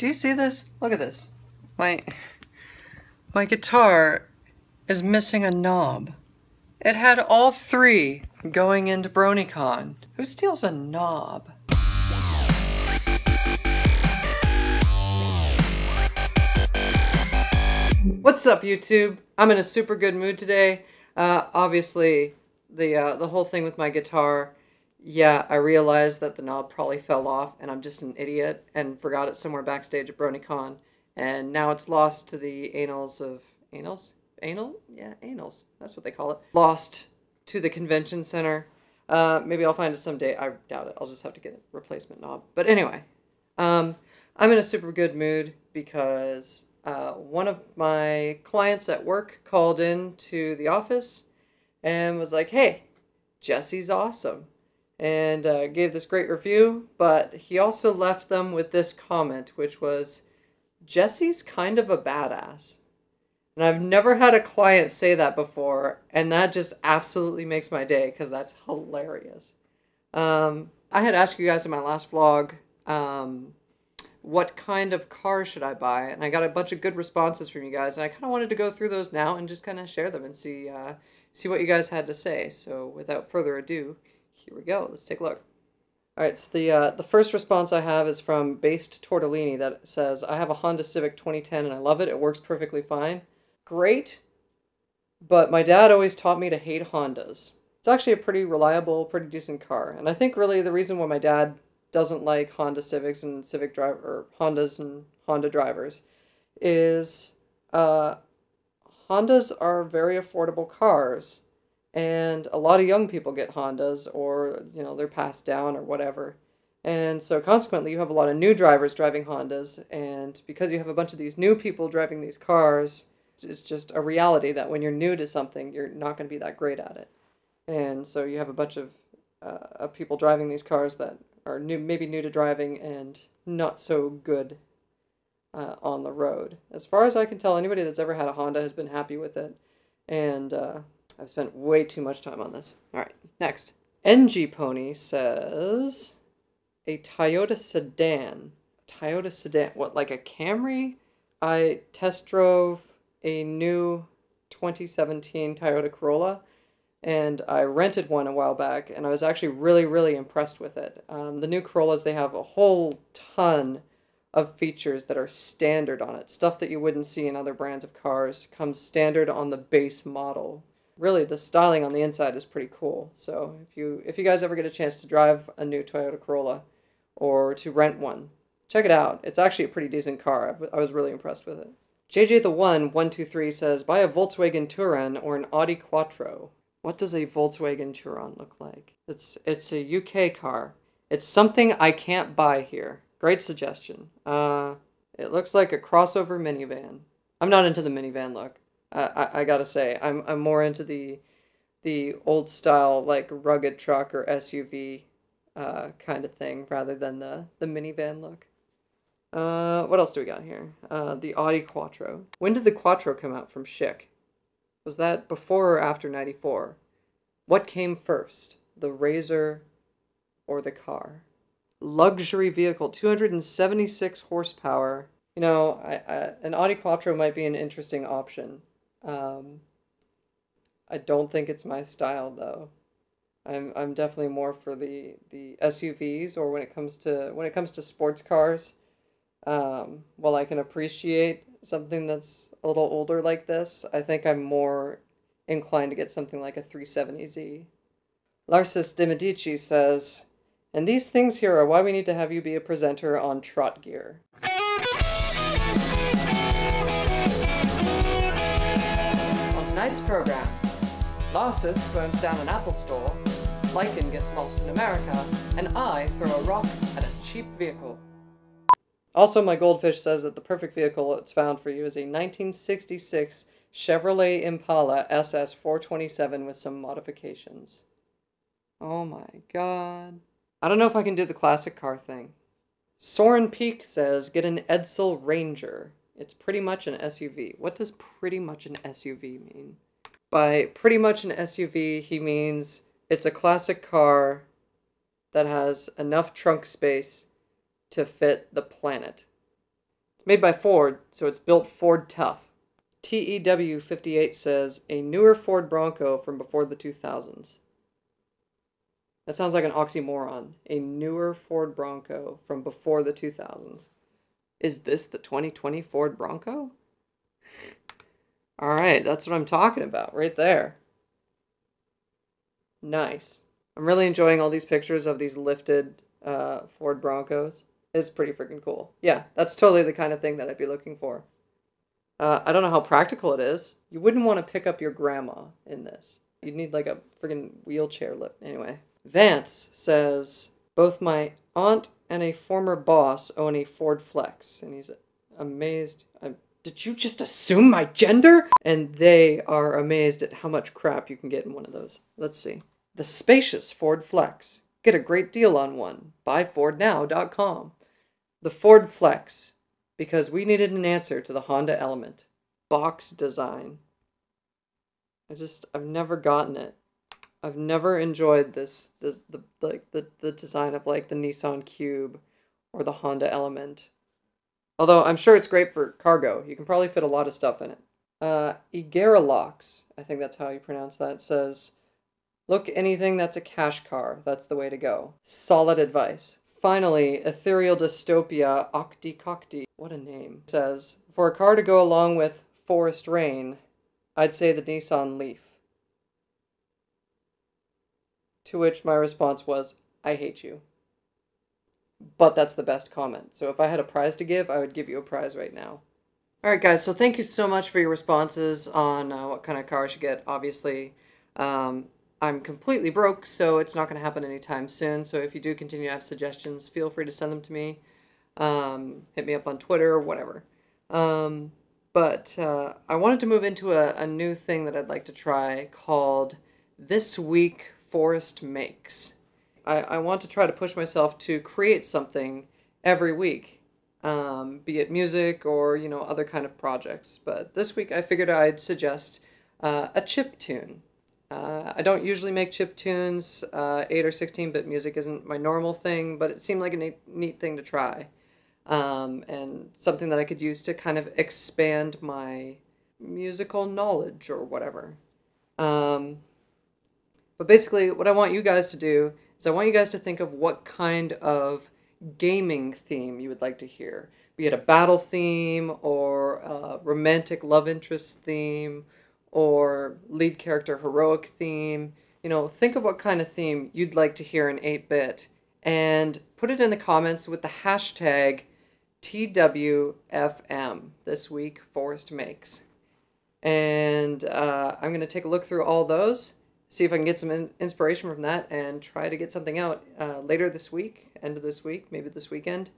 Do you see this? Look at this. My guitar is missing a knob. It had all three going into BronyCon. Who steals a knob? What's up, YouTube? I'm in a super good mood today. Obviously, the whole thing with my guitar, yeah, I realized that the knob probably fell off and I'm just an idiot and forgot it somewhere backstage at BronyCon. And now it's lost to the annals of... Annals? Anal? Yeah, annals. That's what they call it. Lost to the convention center. Maybe I'll find it someday. I doubt it. I'll just have to get a replacement knob. But anyway, I'm in a super good mood because one of my clients at work called in to the office and was like, hey, Jesse's awesome. And gave this great review, but he also left them with this comment, which was, Jesse's kind of a badass. And I've never had a client say that before, and that just absolutely makes my day, because that's hilarious. I had asked you guys in my last vlog, what kind of car should I buy? And I got a bunch of good responses from you guys, and I kind of wanted to go through those now and just kind of share them and see what you guys had to say. So without further ado, here we go. Let's take a look. All right, so the first response I have is from Based Tortellini that says, I have a Honda Civic 2010 and I love it. It works perfectly fine. Great, but my dad always taught me to hate Hondas. It's actually a pretty reliable, pretty decent car. And I think really the reason why my dad doesn't like Honda Civics and Hondas and Honda drivers is Hondas are very affordable cars. And a lot of young people get Hondas, or, you know, they're passed down or whatever. And so consequently, you have a lot of new drivers driving Hondas. And because you have a bunch of these new people driving these cars, it's just a reality that when you're new to something, you're not going to be that great at it. And so you have a bunch of people driving these cars that are maybe new to driving and not so good on the road. As far as I can tell, anybody that's ever had a Honda has been happy with it. And I've spent way too much time on this. All right, next. NG Pony says a Toyota sedan. Toyota sedan, what, like a Camry? I test drove a new 2017 Toyota Corolla, and I rented one a while back, and I was actually really, really impressed with it. The new Corollas, they have a whole ton of features that are standard on it. Stuff that you wouldn't see in other brands of cars comes standard on the base model. Really, the styling on the inside is pretty cool. So if you guys ever get a chance to drive a new Toyota Corolla or to rent one, check it out. It's actually a pretty decent car. I was really impressed with it. JJ the 123 says, buy a Volkswagen Touran or an Audi Quattro. What does a Volkswagen Touran look like? It's a UK car. It's something I can't buy here. Great suggestion. It looks like a crossover minivan. I'm not into the minivan look. I gotta say, I'm more into the old style, like rugged truck or SUV kind of thing rather than the minivan look. What else do we got here? The Audi Quattro. When did the Quattro come out from Schick? Was that before or after 94? What came first, the Razor or the car? Luxury vehicle, 276 horsepower. You know, an Audi Quattro might be an interesting option. I don't think it's my style though. I'm definitely more for the SUVs, or when it comes to sports cars. While I can appreciate something that's a little older like this, I think I'm more inclined to get something like a 370Z. Larsis de Medici says, and these things here are why we need to have you be a presenter on Trot Gear. Tonight's program, Larsis burns down an Apple store, Lycan gets lost in America, and I throw a rock at a cheap vehicle. Also, my goldfish says that the perfect vehicle it's found for you is a 1966 Chevrolet Impala SS 427 with some modifications. Oh my god. I don't know if I can do the classic car thing. Soren Peak says, get an Edsel Ranger. It's pretty much an SUV. What does pretty much an SUV mean? By pretty much an SUV, he means it's a classic car that has enough trunk space to fit the planet. Made by Ford, so it's built Ford tough. TEW58 says, a newer Ford Bronco from before the 2000s. That sounds like an oxymoron. A newer Ford Bronco from before the 2000s. Is this the 2020 Ford Bronco? All right, that's what I'm talking about right there. Nice. I'm really enjoying all these pictures of these lifted Ford Broncos. It's pretty freaking cool. Yeah, that's totally the kind of thing that I'd be looking for. I don't know how practical it is. You wouldn't want to pick up your grandma in this. You'd need like a freaking wheelchair lift. Anyway, Vance says, both my aunt and a former boss own a Ford Flex. And he's amazed. Did you just assume my gender? And they are amazed at how much crap you can get in one of those. Let's see. The spacious Ford Flex. Get a great deal on one. BuyFordNow.com. The Ford Flex. Because we needed an answer to the Honda Element. Box design. I've never gotten it. I've never enjoyed the design of like the Nissan Cube or the Honda Element. Although I'm sure it's great for cargo. You can probably fit a lot of stuff in it. Igaralox, I think that's how you pronounce that, says, look, anything that's a cash car. That's the way to go. Solid advice. Finally, Ethereal Dystopia Octi, what a name, says, for a car to go along with Forest Rain, I'd say the Nissan Leaf. To which my response was, I hate you. But that's the best comment. So if I had a prize to give, I would give you a prize right now. Alright guys, so thank you so much for your responses on what kind of car I should get. Obviously, I'm completely broke, so it's not going to happen anytime soon. So if you do continue to have suggestions, feel free to send them to me. Hit me up on Twitter or whatever. But I wanted to move into a new thing that I'd like to try called This Week Forrest Makes. I want to try to push myself to create something every week, be it music or, you know, other kind of projects. But this week I figured I'd suggest a chip tune. I don't usually make chip tunes. 8 or 16-bit music isn't my normal thing, but it seemed like a neat thing to try. And something that I could use to kind of expand my musical knowledge or whatever. But basically what I want you guys to do is I want you guys to think of what kind of gaming theme you would like to hear. Be it a battle theme or a romantic love interest theme or lead character heroic theme. You know, think of what kind of theme you'd like to hear in 8-bit and put it in the comments with the hashtag TWFM, This Week Forrest Makes. And I'm going to take a look through all those, see if I can get some inspiration from that, and try to get something out later this week, end of this week, maybe this weekend.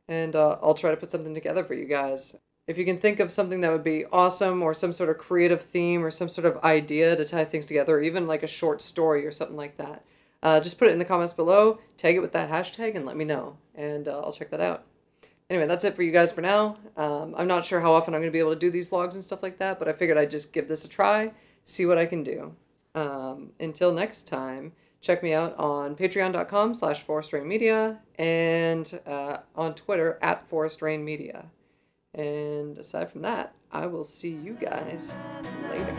And I'll try to put something together for you guys. If you can think of something that would be awesome, or some sort of creative theme, or some sort of idea to tie things together, or even like a short story or something like that, just put it in the comments below, tag it with that hashtag, and let me know. And I'll check that out. Anyway, that's it for you guys for now. I'm not sure how often I'm going to be able to do these vlogs and stuff like that, but I figured I'd just give this a try, see what I can do. Until next time, check me out on patreon.com/ForestRainMedia and on Twitter @ForestRainMedia. And aside from that, I will see you guys later.